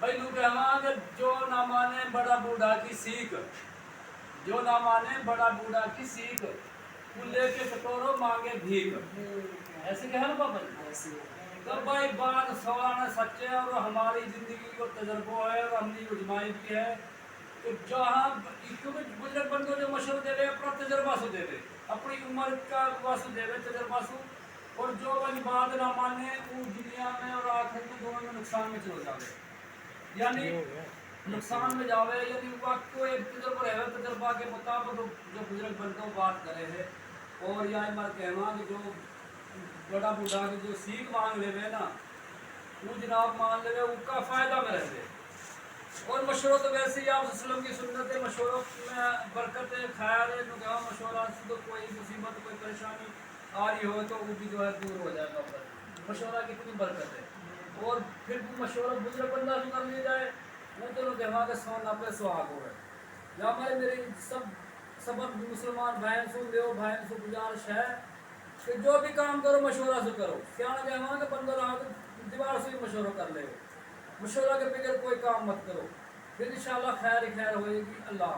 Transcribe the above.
بھائی لوگ کہاں کہ جو نہ مانے بڑا بوڑھا کی سیکھ، جو نہ مانے بڑا بوڑھا کی سیکھ، وہ لے کے کٹورو مانگے بھیک، ایسے کہا نا بابا جی؟ تو بھائی بات سوالہ سچے ہے اور ہماری زندگی کو تجربہ ہے اور ہم نے اجمائی بھی ہے کہ جہاں کیونکہ بزرگ بندوں جو مشورہ دے رہے اپنا تجربہ سے دے رہے، اپنی عمر کا واسطے دے رہے تجربہ سے، اور جو وہی بات نہ مانے وہ دنیا میں اور آخرت میں دونوں میں نقصان میں چلو جاوے، یعنی نقصان میں جاوے، یعنی وقت کو ایک تجربہ رہے تجربہ کے مطابق جو بزرگ بندوں بات کرے ہیں، اور یا مر کہنا کہ جو بڑا بوڑھا کی جو سیکھ مانگ لے نا وہ جناب مان لے اس کا فائدہ میں رہتے، اور مشورہ تو ویسے ہی آپ وسلم کی سنت ہے، مشوروں میں برکت ہے، خیال ہے، تو کہا مشورہ سے تو کوئی مصیبت کوئی پریشانی آ رہی ہو تو وہ بھی جو ہے دور ہو جائے گا، مشورہ کتنی برکت ہے، اور پھر بھی مشورہ بزرگ بندہ سے کر لیا جائے وہ تو لوگ کہاں کہ سونا پہ سہاگ ہو ہے، یا ہمارے میرے سب مسلمان بہن سو دیو بہن سے گزارش ہے کہ جو بھی کام کرو مشورہ سے کرو، سیاح کہاں کہ بندہ رہا کہ دیوار سے ہی مشورہ کر لے، مشورہ کے بغیر کوئی کام مت کرو، پھر انشاءاللہ خیر ہی خیر ہوئے گی۔ اللہ